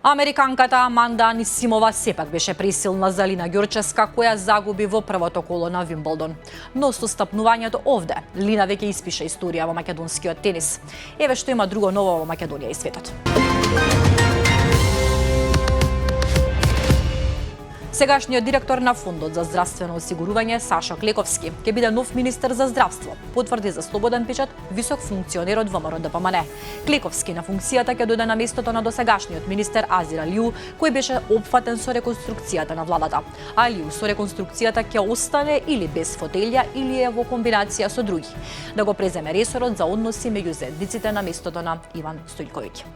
Американката Аманда Анисимова сепак беше пресилна за Лина Ѓурчевска, која загуби во првото коло на Вимболдон. Но со стапнувањето овде, Лина веќе испише историја во македонскиот тенис. Еве што има друго ново во Македонија и светот. Сегашниот директор на Фондот за здравствено осигурување Сашо Клековски ќе биде нов министер за здравство, потврди за Слободен печат висок функционер од ВМРО ДПМН. Клековски на функцијата ќе дојде на местото на досегашниот министер Азир Алиу, кој беше опфатен со реконструкцијата на владата. Алиу со реконструкцијата ќе остане или без фотелја или е во комбинација со други. Да го преземе ресорот за односи меѓу заедниците на местото на Иван Стојковиќ.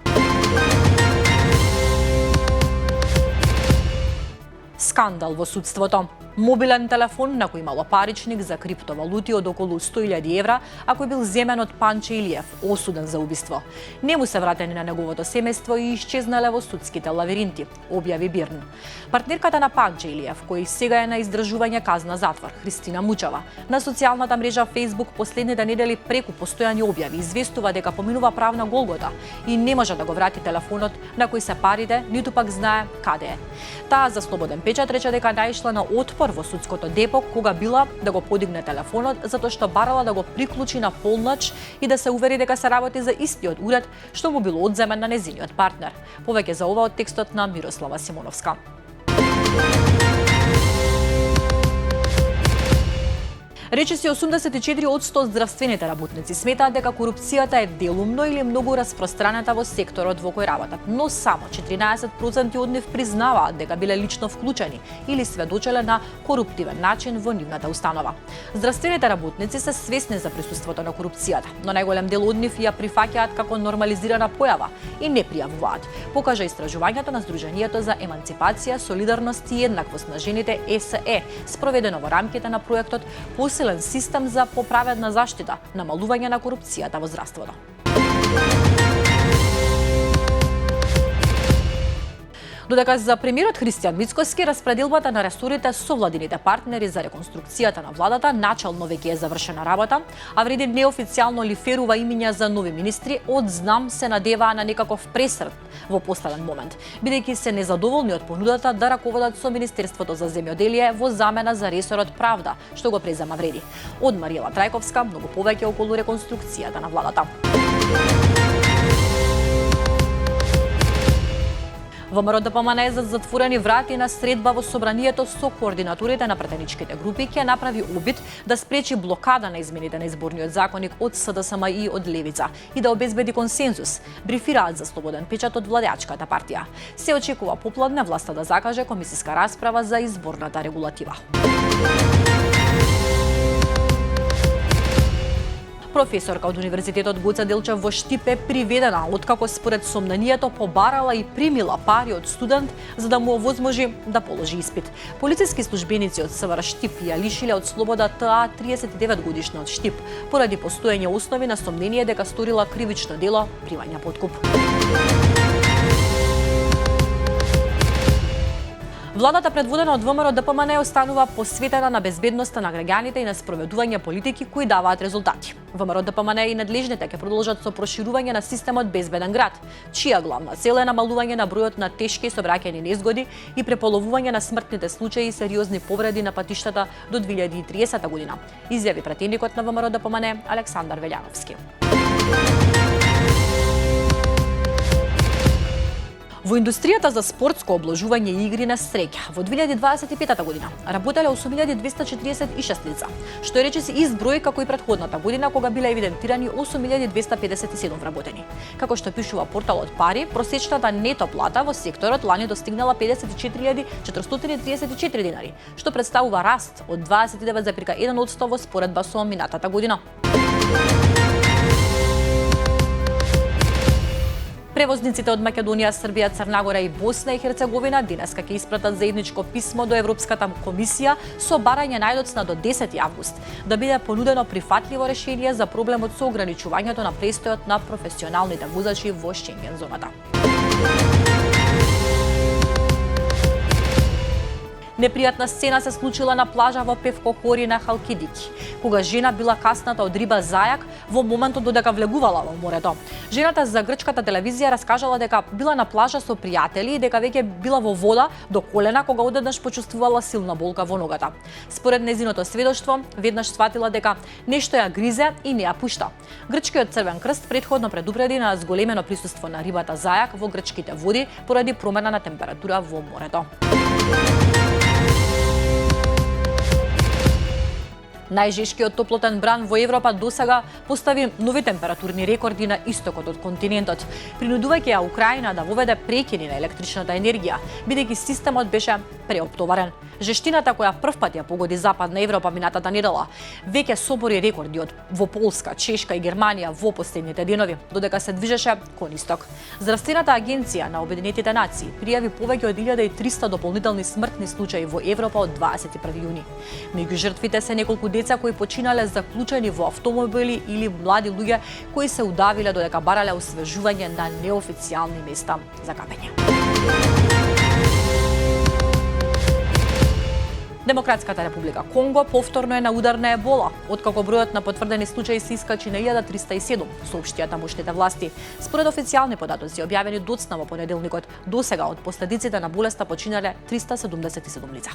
Скандал во судството. Мобилен телефон на кој имало паричник за криптовалути од околу 100.000 евра, а кој бил земен од Панче Илиев, осуден за убиство. Не му се вратени на неговото семејство и исчезнале во судските лавиринти, објави Бирн. Партнерката на Панче Илиев, кој сега е на издржување казна затвор, Христина Мучева, на социјалната мрежа Facebook последните недели преку постојани објави известува дека поминува правна голгота и не може да го врати телефонот на кој се парите, ниту пак знае каде е. Таа за Слободен печат рече дека наишла на отпор во судското депо кога била да го подигне телефонот затоа што барала да го приклучи на полноќ и да се увери дека се работи за истиот уред што му било одземен на незиниот партнер. Повеќе за ова од текстот на Мирослава Симоновска. Речиси 84% здравствените работници сметаат дека корупцијата е делумно или многу распространета во секторот во кој работат, но само 14% од нив признаваат дека биле лично вклучени или сведочеле на коруптивен начин во нивната установа. Здравствените работници се свесни за присуството на корупцијата, но најголем дел од нив ја прифаќаат како нормализирана појава и не пријавуваат, покажа истражувањето на Сдруженијето за еманципација, солидарност и еднаквост на жените ЕСЕ, спроведено во рамките на проектот Посилен систем за поправедна заштита, намалување на корупцијата во здравството. Додека за премиерот Христијан Мицкоски распределбата на ресорите со владините партнери за реконструкцијата на владата начално веќе е завршена работа, а вреди неофицијално лиферува имиња за нови министри, од знам се надеваа на некаков пресрет во последен момент, бидејќи се незадоволни од понудата да раководат со Министерството за земјоделие во замена за ресорот правда, што го презема вреди. Од Мариела Трајковска многу повеќе околу реконструкцијата на владата. ВМРО ДПМН за затворени врати на средба во собранието со координаторите на пратеничките групи ќе направи обид да спречи блокада на измените на изборниот законник од СДСМ и од Левица и да обезбеди консензус, брифираат за Слободен печат од владеачката партија. Се очекува попладне власта да закаже комисиска расправа за изборната регулатива. Професорка од Универзитетот Гоце Делчев во Штип е приведена откако според сомнението побарала и примила пари од студент за да му овозможи да положи испит. Полициски службеници од СВР Штип ја лишиле од слобода таа 39 годишна од Штип поради постоење основи на сомнение дека сторила кривично дело примање подкуп. Владата предводена од ВМРО ДПМН останува посветена на безбедноста на граѓаните и на спроведување политики кои даваат резултати. ВМРО ДПМН и надлежните ќе продолжат со проширување на системот Безбеден град, чија главна цел е намалување на бројот на тешки сообраќајни незгоди и преполовување на смртните случаи и сериозни повреди на патиштата до 2030 година, изјави пратеникот на ВМРО ДПМН Александар Велјановски. Во индустријата за спортско обложување и игри на среќа во 2025 година работеле 8246 лица, што е речиси изброј како и претходната година кога биле евидентирани 8257 вработени. Како што пишува порталот Пари, просечната нето плата во секторот лани достигнала 54.434 динари, што представува раст од 29,1% во споредба со минатата година. Превозниците од Македонија, Србија, Црна Гора и Босна и Херцеговина денеска ќе испратат заедничко писмо до Европската комисија со барање најдоцна до 10 август да биде понудено прифатливо решение за проблемот со ограничувањето на престојот на професионалните возачи во Шенген зоната. Непријатна сцена се случила на плажа во Певкохори на Халкидики, кога жена била касната од риба зајак во моментот додека влегувала во морето. Жената за грчката телевизија раскажала дека била на плажа со пријатели и дека веќе била во вода до колена кога одеднаш почувствувала силна болка во ногата. Според незиното сведоштво, веднаш сватила дека нешто ја гризе и не ја пушта. Грчкиот Црвен крст претходно предупреди на зголемено присуство на рибата зајак во грчките води поради промена на температура во морето. Најжешкиот топлотен бран во Европа досега постави нови температурни рекорди на истокот од континентот, принудувајќи ја Украина да воведе прекини на електричната енергија, бидејќи системот беше преоптоварен. Жештината која првпат ја погоди Западна Европа минатата недела веќе собори рекорди во Полска, Чешка и Германија во последните денови, додека се движеше кон исток. Здравствената агенција на Обединетите нации пријави повеќе од 1300 дополнителни смртни случаи во Европа од 21 јуни. Меѓу жртвите се неколку деца кои починале заклучени во автомобили или млади луѓе кои се удавиле додека барале освежување на неофицијални места за капење. Демократската република Конго повторно е на удар на ебола, откако бројот на потврдени случаи се искачи на 1307, соопштија тамошните власти. Според официјални податоци објавени доцна во понеделникот, досега од последиците на болеста починале 377 лица.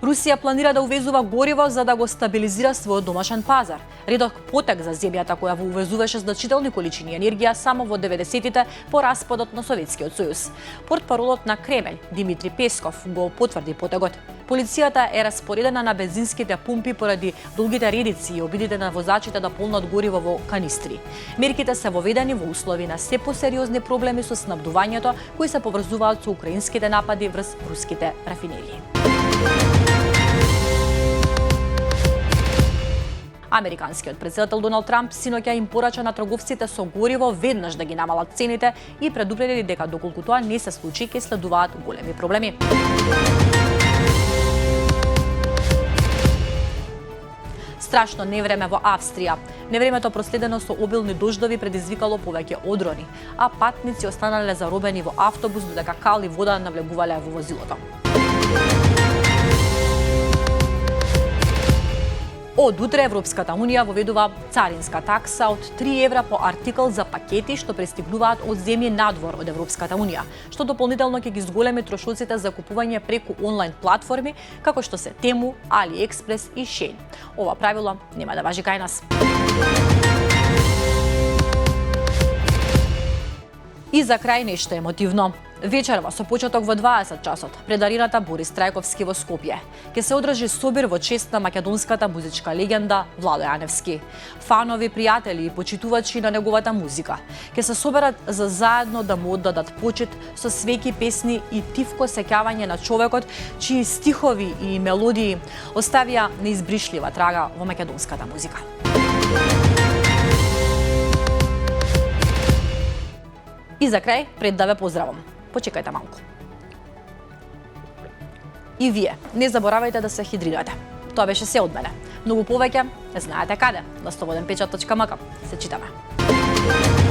Русија планира да увезува гориво за да го стабилизира својот домашен пазар. Редок потек за земјата која во увезуваше значителни количини енергија само во 90-тите по распадот на Советскиот сојуз. Портпаролот на Кремљ Димитри Песков го потврди потегот. Полицијата е распоредена на бензинските пумпи поради долгите редици и обидите на возачите да полнат гориво во канистри. Мерките се воведени во услови на се посериозни проблеми со снабдувањето кои се поврзуваат со украинските напади врз руските рафинерии. Американскиот претседател Доналд Трамп синоќа им порача на трговците со гориво веднаш да ги намалат цените и предупреди дека доколку тоа не се случи, ќе следуваат големи проблеми. Страшно невреме во Австрија. Невремето проследено со обилни дождови предизвикало повеќе одрони, а патници останале заробени во автобус додека кал и вода навлегувале во возилото. Од утре Европската Унија воведува царинска такса од 3 евра по артикл за пакети што пристигнуваат од земји надвор од Европската Унија, што дополнително ќе ги зголеми трошоците за купување преку онлайн платформи како што се Тему, AliExpress и Shein. Ова правило нема да важи кај нас. И за крај нешто емотивно. Вечерва со почеток во 20 часот пред арената Борис Трајковски во Скопје ќе се одржи собир во чест на македонската музичка легенда Владо Јаневски. Фанови, пријатели и почитувачи на неговата музика ќе се соберат за заедно да му оддадат почит со свеки песни и тивко сеќавање на човекот чии стихови и мелодии оставија неизбришлива трага во македонската музика. И за крај, пред да ве поздравам, почекајте малку. И вие, не заборавајте да се хидрирате. Тоа беше се од мене. Многу повеќе, знаете каде, на slobodnpečat.mk. Се читаме.